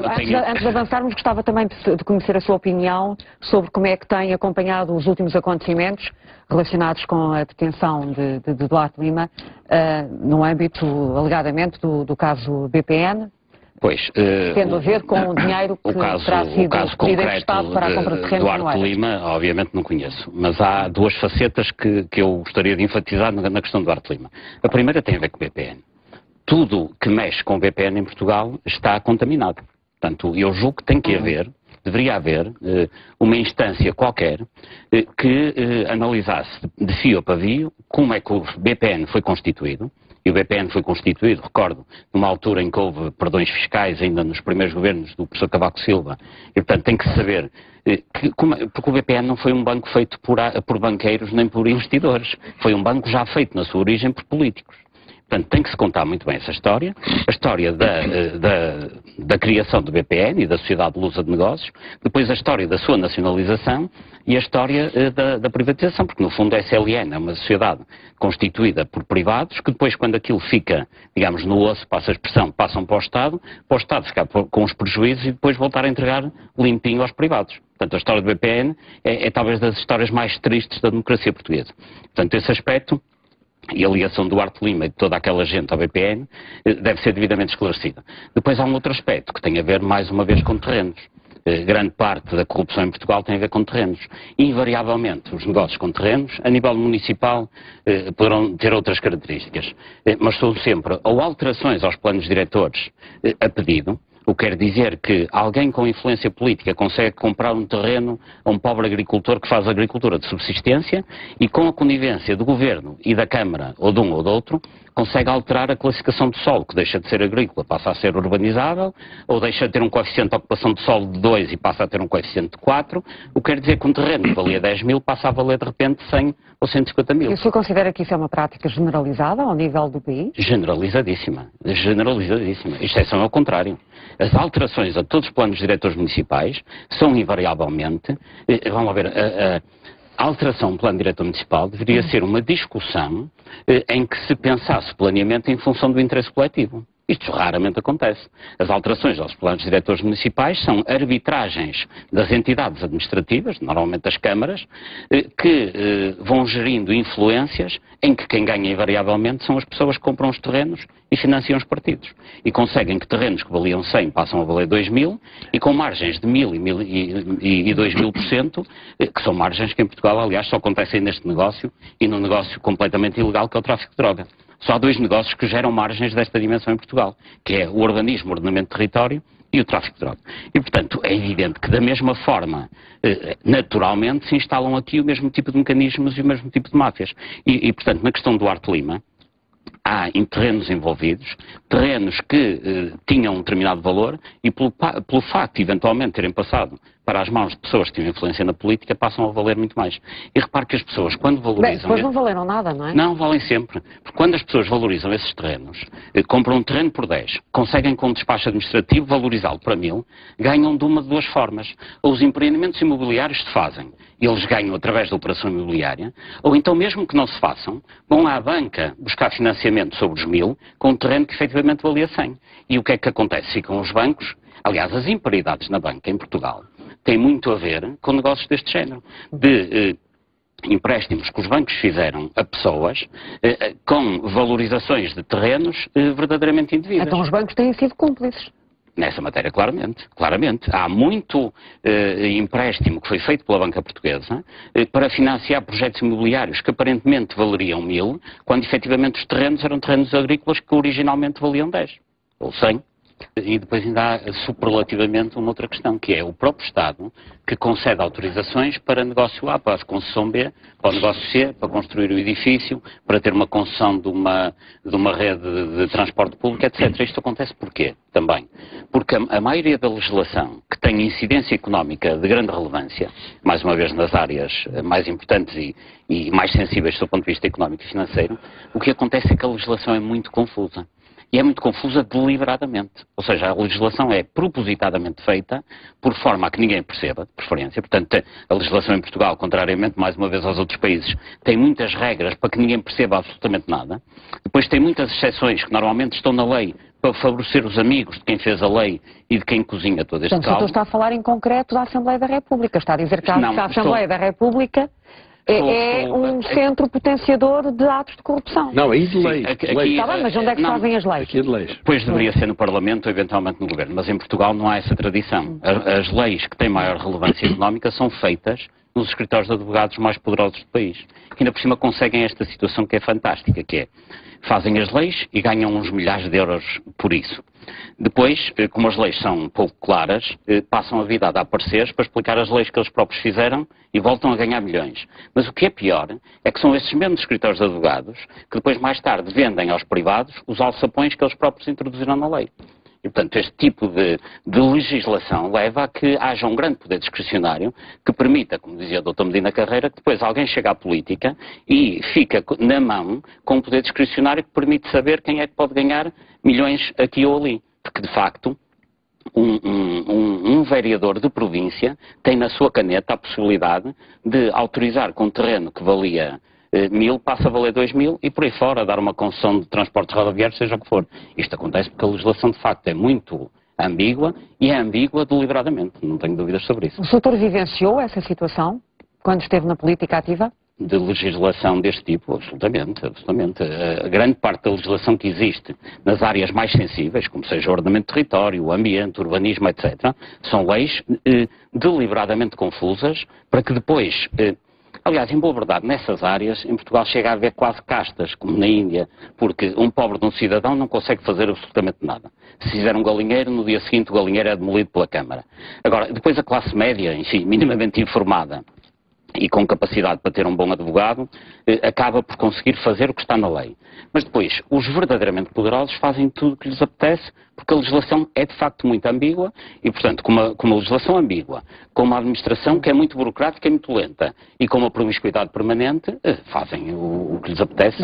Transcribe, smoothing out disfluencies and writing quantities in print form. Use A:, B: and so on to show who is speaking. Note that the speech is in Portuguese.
A: Antes de avançarmos, gostava também de conhecer a sua opinião sobre como é que tem acompanhado os últimos acontecimentos relacionados com a detenção de Duarte Lima no âmbito, alegadamente, do caso BPN.
B: Pois,
A: tendo a ver com o dinheiro que terá sido pedido emprestado para a compra de terreno.
B: Duarte Lima, obviamente não conheço, mas há duas facetas que eu gostaria de enfatizar na questão de Duarte Lima. A primeira tem a ver com o BPN. Tudo que mexe com o BPN em Portugal está contaminado. Portanto, eu julgo que tem que haver, deveria haver, uma instância qualquer que analisasse de fio a pavio como é que o BPN foi constituído. E o BPN foi constituído, recordo, numa altura em que houve perdões fiscais ainda nos primeiros governos do professor Cavaco Silva. E, portanto, tem que se saber, porque o BPN não foi um banco feito por banqueiros nem por investidores. Foi um banco já feito, na sua origem, por políticos. Portanto, tem que se contar muito bem essa história, a história da criação do BPN e da Sociedade Lusa de Negócios, depois a história da sua nacionalização e a história da privatização, porque no fundo a SLN é uma sociedade constituída por privados que depois, quando aquilo fica, digamos, no osso, passa a expressão, passam para o Estado ficar com os prejuízos e depois voltar a entregar limpinho aos privados. Portanto, a história do BPN é talvez das histórias mais tristes da democracia portuguesa. Portanto, esse aspecto e a ligação do Duarte Lima e de toda aquela gente ao BPN deve ser devidamente esclarecida. Depois há um outro aspecto que tem a ver, mais uma vez, com terrenos. Grande parte da corrupção em Portugal tem a ver com terrenos. Invariavelmente, os negócios com terrenos, a nível municipal, poderão ter outras características. Mas são sempre ou alterações aos planos diretores a pedido, o que quer dizer que alguém com influência política consegue comprar um terreno a um pobre agricultor que faz agricultura de subsistência e com a conivência do governo e da Câmara, ou de um ou do outro, consegue alterar a classificação do solo, que deixa de ser agrícola, passa a ser urbanizável, ou deixa de ter um coeficiente de ocupação de solo de 2 e passa a ter um coeficiente de 4, o que quer dizer que um terreno que valia 10 mil passa a valer de repente 100 ou 150 mil.
A: E o senhor considera que isso é uma prática generalizada ao nível do país?
B: Generalizadíssima. Generalizadíssima. Exceção ao contrário. As alterações a todos os planos diretores municipais são invariavelmente, vamos lá ver, a alteração do plano diretor municipal deveria ser uma discussão em que se pensasse planeamento em função do interesse coletivo. Isto raramente acontece. As alterações aos planos diretores municipais são arbitragens das entidades administrativas, normalmente das câmaras, que vão gerindo influências em que quem ganha invariavelmente são as pessoas que compram os terrenos e financiam os partidos. E conseguem que terrenos que valiam 100 passam a valer 2 mil e com margens de 1000 e 2000%, que são margens que em Portugal, aliás, só acontecem neste negócio e num negócio completamente ilegal que é o tráfico de droga. Só há dois negócios que geram margens desta dimensão em Portugal, que é o urbanismo, o ordenamento de território e o tráfico de droga. E, portanto, é evidente que da mesma forma, naturalmente, se instalam aqui o mesmo tipo de mecanismos e o mesmo tipo de máfias. E portanto, na questão do Duarte Lima, há em terrenos envolvidos, terrenos que tinham um determinado valor e pelo facto de eventualmente terem passado para as mãos de pessoas que tinham influência na política, passam a valer muito mais. E repare que as pessoas, quando valorizam...
A: Bem, depois não valeram nada, não é?
B: Não, valem sempre. Porque quando as pessoas valorizam esses terrenos, compram um terreno por 10, conseguem com um despacho administrativo valorizá-lo para 1000, ganham de uma de duas formas. Ou os empreendimentos imobiliários se fazem, eles ganham através da operação imobiliária, ou então mesmo que não se façam, vão à banca buscar financiamento sobre os 1000, com um terreno que efetivamente valia 100. E o que é que acontece? Ficam os bancos, aliás, as imparidades na banca em Portugal, têm muito a ver com negócios deste género, de empréstimos que os bancos fizeram a pessoas com valorizações de terrenos verdadeiramente indevidas.
A: Então os bancos têm sido cúmplices.
B: Nessa matéria, claramente, claramente. Há muito empréstimo que foi feito pela banca portuguesa para financiar projetos imobiliários que aparentemente valeriam 1000, quando efetivamente os terrenos eram terrenos agrícolas que originalmente valiam 10 ou 100. E depois ainda há superlativamente uma outra questão, que é o próprio Estado que concede autorizações para negócio A, para a concessão B, para o negócio C, para construir o edifício, para ter uma concessão de uma rede de transporte público, etc. Isto acontece porquê? Também. Porque a maioria da legislação que tem incidência económica de grande relevância, mais uma vez nas áreas mais importantes e mais sensíveis do ponto de vista económico e financeiro, o que acontece é que a legislação é muito confusa. e é muito confusa deliberadamente. Ou seja, a legislação é propositadamente feita por forma a que ninguém perceba, de preferência. Portanto, a legislação em Portugal, contrariamente, mais uma vez, aos outros países, tem muitas regras para que ninguém perceba absolutamente nada. Depois tem muitas exceções que normalmente estão na lei para favorecer os amigos de quem fez a lei e de quem cozinha todo este
A: caldo. Portanto, o doutor está a falar em concreto da Assembleia da República. Está a dizer que a Assembleia da República é um centro potenciador de atos de corrupção.
C: Não, aí de leis.
A: Está bem, mas onde é que fazem as leis?
C: Aqui é de leis.
B: Pois deveria ser no Parlamento ou eventualmente no Governo, mas em Portugal não há essa tradição. As leis que têm maior relevância económica são feitas nos escritórios de advogados mais poderosos do país, que ainda por cima conseguem esta situação que é fantástica, que é, fazem as leis e ganham uns milhares de euros por isso. Depois, como as leis são um pouco claras, passam a vida a dar pareceres para explicar as leis que eles próprios fizeram e voltam a ganhar milhões. Mas o que é pior é que são esses mesmos escritórios de advogados que depois mais tarde vendem aos privados os alçapões que eles próprios introduziram na lei. E, portanto, este tipo de legislação leva a que haja um grande poder discricionário que permita, como dizia o Dr. Medina Carreira, que depois alguém chega à política e fica na mão com um poder discricionário que permite saber quem é que pode ganhar milhões aqui ou ali. Porque, de facto, um vereador de província tem na sua caneta a possibilidade de autorizar que um terreno que valia 1.000 passa a valer 2.000 e por aí fora dar uma concessão de transportes rodoviários, seja o que for. Isto acontece porque a legislação de facto é muito ambígua e é ambígua deliberadamente, não tenho dúvidas sobre isso.
A: O doutor vivenciou essa situação quando esteve na política ativa?
B: De legislação deste tipo, absolutamente, absolutamente. A grande parte da legislação que existe nas áreas mais sensíveis, como seja o ordenamento de território, o ambiente, o urbanismo, etc., são leis deliberadamente confusas para que depois... Aliás, em boa verdade, nessas áreas, em Portugal chega a haver quase castas, como na Índia, porque um pobre de um cidadão não consegue fazer absolutamente nada. Se fizer um galinheiro, no dia seguinte o galinheiro é demolido pela Câmara. Agora, depois a classe média, enfim, minimamente informada e com capacidade para ter um bom advogado, acaba por conseguir fazer o que está na lei. Mas depois, os verdadeiramente poderosos fazem tudo o que lhes apetece, porque a legislação é de facto muito ambígua e, portanto, com uma legislação ambígua, com uma administração que é muito burocrática e muito lenta e com uma promiscuidade permanente, fazem o que lhes apetece.